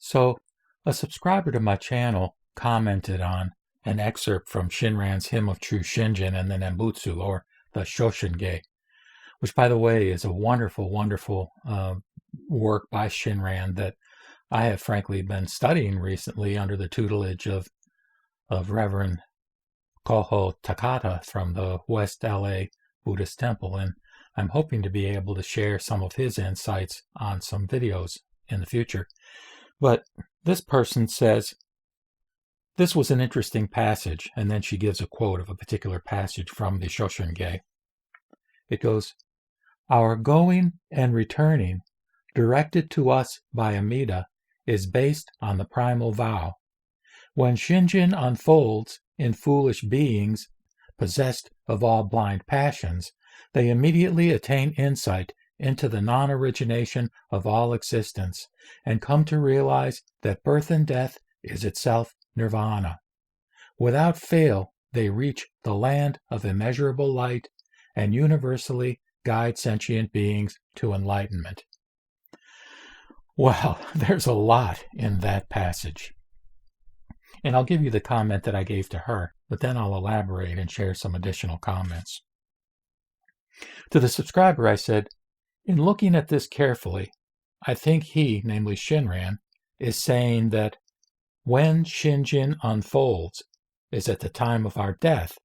So, a subscriber to my channel commented on an excerpt from Shinran's Hymn of True Shinjin and the Nembutsu, or the Shoshinge, which, by the way, is a wonderful, wonderful work by Shinran that I have frankly been studying recently under the tutelage of Reverend Koho Takata from the West LA Buddhist Temple, and I'm hoping to be able to share some of his insights on some videos in the future. But this person says, this was an interesting passage, and then she gives a quote of a particular passage from the Shoshinge. It goes, "Our going and returning, directed to us by Amida, is based on the primal vow. When Shinjin unfolds in foolish beings, possessed of all blind passions, they immediately attain insight into the non-origination of all existence, and come to realize that birth and death is itself nirvana. Without fail, they reach the land of immeasurable light and universally guide sentient beings to enlightenment." Well, there's a lot in that passage. And I'll give you the comment that I gave to her, but then I'll elaborate and share some additional comments. To the subscriber, I said, in looking at this carefully, I think he, namely Shinran, is saying that when Shinjin unfolds is at the time of our death,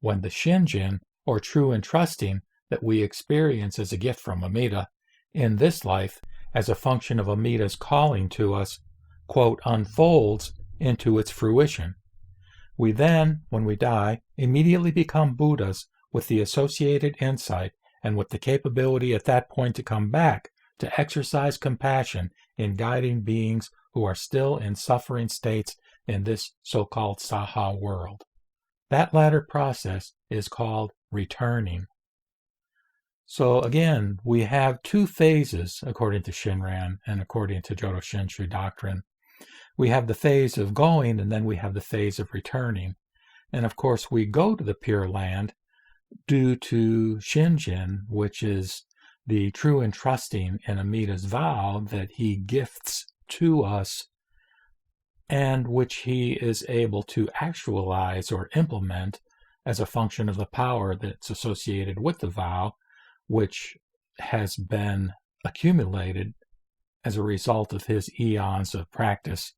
when the Shinjin, or true entrusting, that we experience as a gift from Amida in this life as a function of Amida's calling to us, quote, unfolds into its fruition. We then, when we die, immediately become Buddhas with the associated insight and with the capability at that point to come back to exercise compassion in guiding beings who are still in suffering states in this so-called Saha world. That latter process is called returning. So again, we have two phases, according to Shinran and according to Jodo Shinshu doctrine. We have the phase of going, and then we have the phase of returning. And of course, we go to the Pure Land due to Shinjin, which is the true entrusting in Amida's vow that he gifts to us and which he is able to actualize or implement as a function of the power that's associated with the vow, which has been accumulated as a result of his eons of practice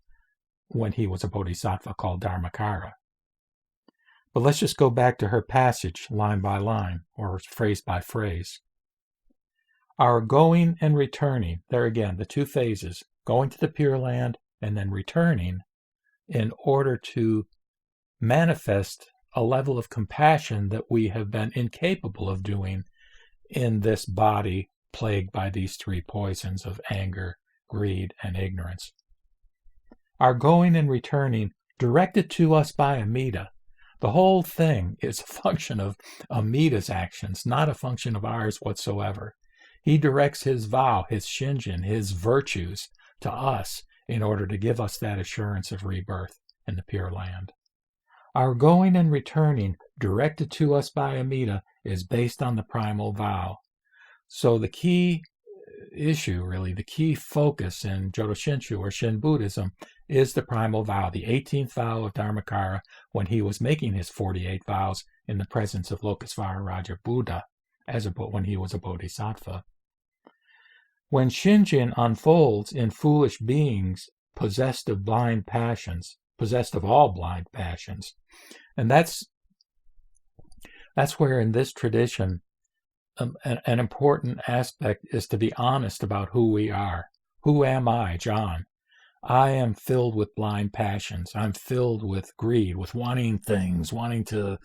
when he was a bodhisattva called Dharma-friends. But let's just go back to her passage line by line, or phrase by phrase. Our going and returning, there again, the two phases, going to the Pure Land and then returning, in order to manifest a level of compassion that we have been incapable of doing in this body plagued by these three poisons of anger, greed, and ignorance. Our going and returning, directed to us by Amida. The whole thing is a function of Amida's actions, not a function of ours whatsoever. He directs his vow, his Shinjin, his virtues to us in order to give us that assurance of rebirth in the Pure Land. Our going and returning, directed to us by Amida, is based on the primal vow. So the key issue, really, the key focus in Jodo Shinshu or Shin Buddhism is the primal vow, the 18th vow of Dharmakara when he was making his 48 vows in the presence of Lokesvara Raja Buddha when he was a bodhisattva. When Shinjin unfolds in foolish beings possessed of blind passions, possessed of all blind passions, and that's where in this tradition an important aspect is to be honest about who we are. Who am I, John? I am filled with blind passions. I'm filled with greed, with wanting things, wanting to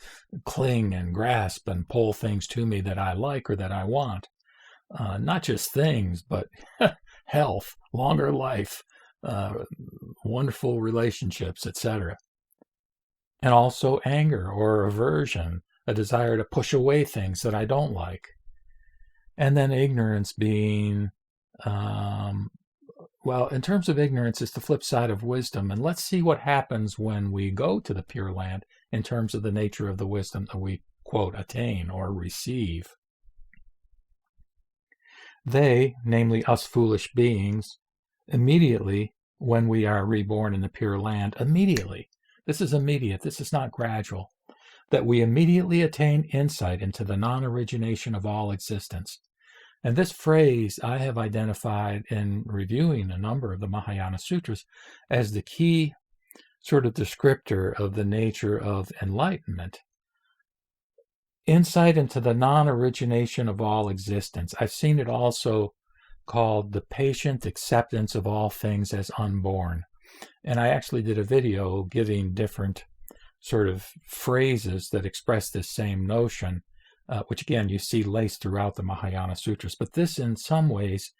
cling and grasp and pull things to me that I like or that I want. Not just things, but health, longer life, wonderful relationships, etc. And also anger or aversion, a desire to push away things that I don't like. And then ignorance being, well, in terms of ignorance, it's the flip side of wisdom. And let's see what happens when we go to the Pure Land in terms of the nature of the wisdom that we, quote, attain or receive. They, namely us foolish beings, immediately when we are reborn in the Pure Land, immediately. This is immediate. This is not gradual. That we immediately attain insight into the non-origination of all existence. And this phrase I have identified in reviewing a number of the Mahayana sutras as the key sort of descriptor of the nature of enlightenment. Insight into the non-origination of all existence. I've seen it also called the patient acceptance of all things as unborn. And I actually did a video giving different sort of phrases that express this same notion, which again you see laced throughout the Mahayana sutras. But this in some ways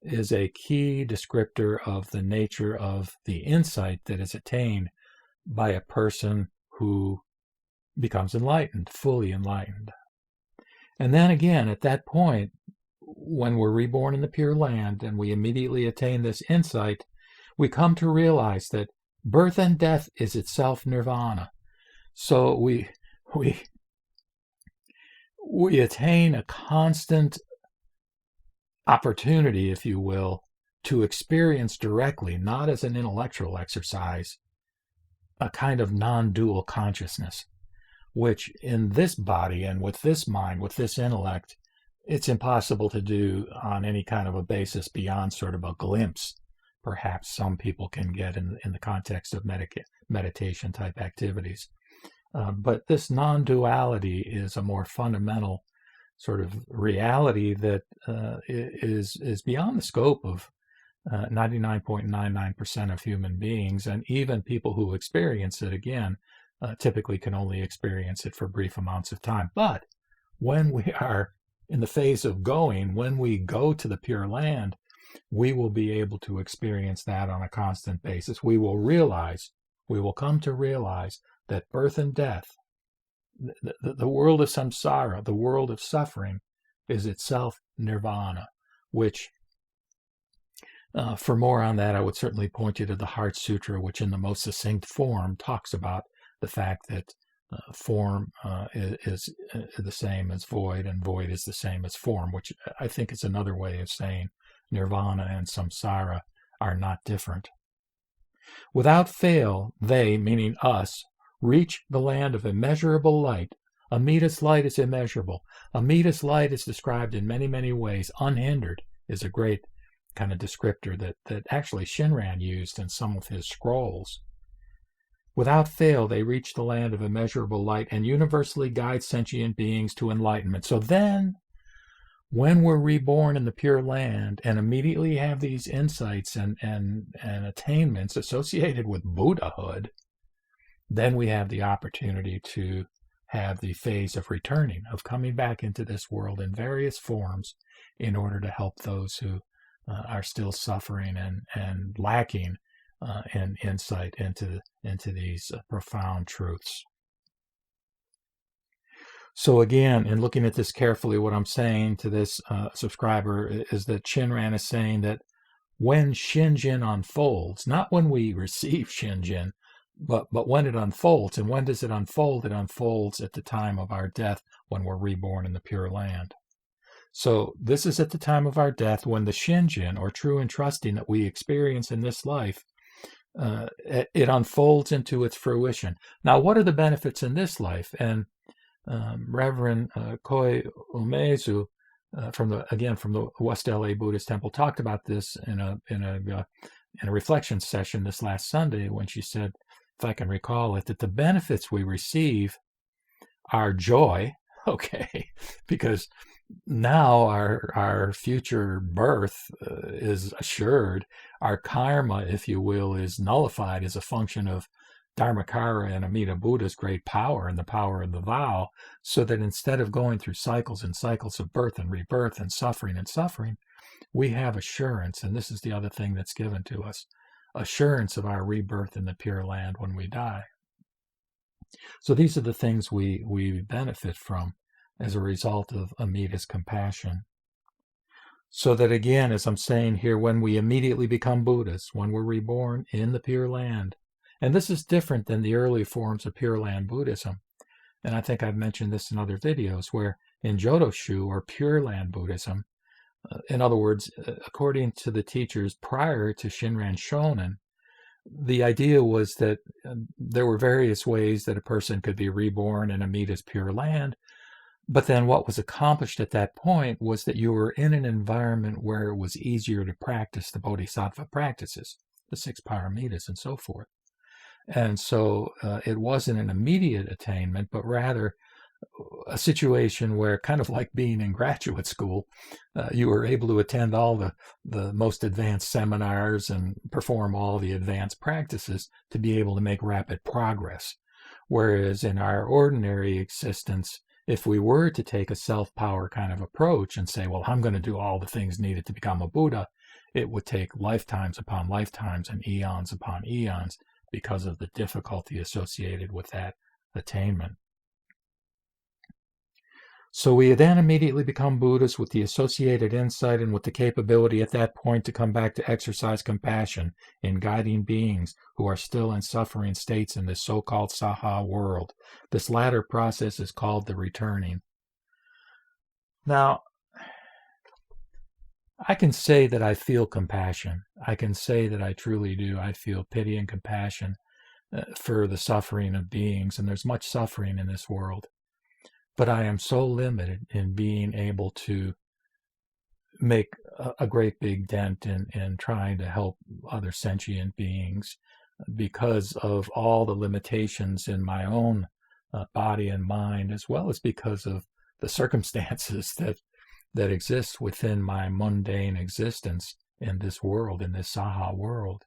is a key descriptor of the nature of the insight that is attained by a person who becomes enlightened, fully enlightened. And then again, at that point, when we're reborn in the Pure Land and we immediately attain this insight, we come to realize that birth and death is itself nirvana. So we attain a constant opportunity, if you will, to experience directly, not as an intellectual exercise, a kind of non-dual consciousness, which in this body and with this mind, with this intellect, it's impossible to do on any kind of a basis beyond sort of a glimpse. Perhaps some people can get in the context of meditation type activities. But this non-duality is a more fundamental sort of reality that is beyond the scope of 99.99% of human beings, and even people who experience it, again, typically can only experience it for brief amounts of time. But when we are in the phase of going, when we go to the Pure Land, we will be able to experience that on a constant basis. We will come to realize that birth and death, the world of samsara, the world of suffering, is itself nirvana, which, for more on that, I would certainly point you to the Heart Sutra, which in the most succinct form talks about the fact that form is the same as void, and void is the same as form, which I think is another way of saying nirvana and samsara are not different. Without fail, they, meaning us, reach the land of immeasurable light. Amita's light is immeasurable. Amita's light is described in many, many ways. Unhindered is a great kind of descriptor that actually Shinran used in some of his scrolls. Without fail, they reach the land of immeasurable light and universally guide sentient beings to enlightenment. So then, when we're reborn in the Pure Land and immediately have these insights and attainments associated with Buddhahood, then we have the opportunity to have the phase of returning, of coming back into this world in various forms in order to help those who are still suffering and lacking in insight into these profound truths. So again, in looking at this carefully, what I'm saying to this subscriber is that Shinran is saying that when Shinjin unfolds, not when we receive Shinjin, but when it unfolds. And when does it unfold? It unfolds at the time of our death, when we're reborn in the Pure Land. So this is at the time of our death, when the Shinjin, or true and trusting, that we experience in this life, it unfolds into its fruition. Now, what are the benefits in this life? And Reverend Koi Umezu, from the West LA Buddhist Temple, talked about this in a reflection session this last Sunday, when she said, if I can recall it, that the benefits we receive are joy, okay, because now our future birth is assured. Our karma, if you will, is nullified as a function of Dharmakara and Amida Buddha's great power and the power of the vow, so that instead of going through cycles and cycles of birth and rebirth and suffering, we have assurance, and this is the other thing that's given to us, assurance of our rebirth in the Pure Land when we die. So these are the things we benefit from as a result of Amida's compassion. So that again, as I'm saying here, when we immediately become Buddhas, when we're reborn in the Pure Land, and this is different than the early forms of Pure Land Buddhism, and I think I've mentioned this in other videos, where in Jodo Shinshu, or Pure Land Buddhism, in other words, according to the teachers prior to Shinran Shonin, the idea was that there were various ways that a person could be reborn in Amita's Pure Land. But then what was accomplished at that point was that you were in an environment where it was easier to practice the bodhisattva practices, the 6 paramitas and so forth. And so it wasn't an immediate attainment, but rather a situation where, kind of like being in graduate school, you were able to attend all the most advanced seminars and perform all the advanced practices to be able to make rapid progress. Whereas in our ordinary existence, if we were to take a self-power kind of approach and say, well, I'm going to do all the things needed to become a Buddha, it would take lifetimes upon lifetimes and eons upon eons because of the difficulty associated with that attainment. So we then immediately become Buddhists with the associated insight and with the capability at that point to come back to exercise compassion in guiding beings who are still in suffering states in this so-called Saha world. This latter process is called the returning. Now, I can say that I feel compassion. I can say that I truly do. I feel pity and compassion for the suffering of beings, and there's much suffering in this world. But I am so limited in being able to make a great big dent in trying to help other sentient beings because of all the limitations in my own body and mind, as well as because of the circumstances that exist within my mundane existence in this world, in this Saha world.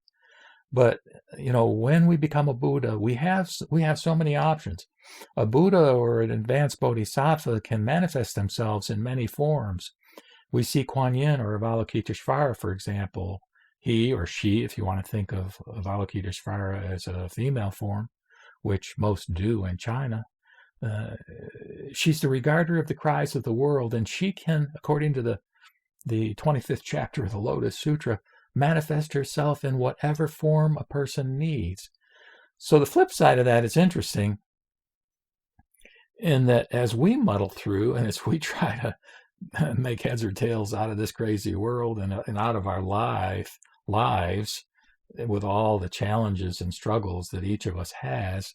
But, when we become a Buddha, we have so many options. A Buddha or an advanced bodhisattva can manifest themselves in many forms. We see Kuan Yin or Avalokiteshvara, for example. He or she, if you want to think of Avalokiteshvara as a female form, which most do in China, she's the regarder of the cries of the world, and she can, according to the 25th chapter of the Lotus Sutra, manifest herself in whatever form a person needs. So the flip side of that is interesting in that as we muddle through and as we try to make heads or tails out of this crazy world and out of our lives with all the challenges and struggles that each of us has,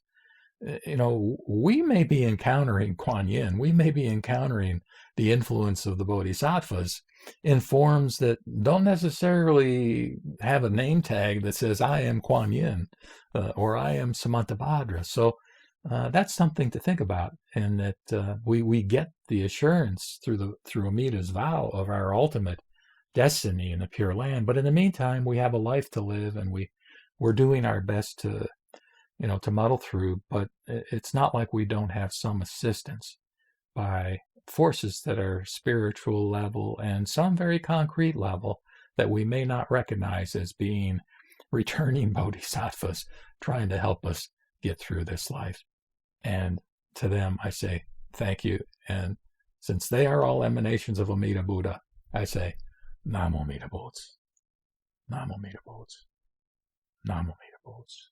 we may be encountering Kuan Yin, we may be encountering the influence of the bodhisattvas in forms that don't necessarily have a name tag that says, I am Kuan Yin or I am Samantabhadra. So that's something to think about, and that we get the assurance through Amita's vow of our ultimate destiny in the Pure Land. But in the meantime, we have a life to live, and we're doing our best to muddle through. But it's not like we don't have some assistance by forces that are spiritual level and some very concrete level that we may not recognize as being returning bodhisattvas trying to help us get through this life. And to them, I say, thank you. And since they are all emanations of Amida Buddha, I say, Namo Amida Butsu. Namo Amida Butsu. Namo Amida Butsu.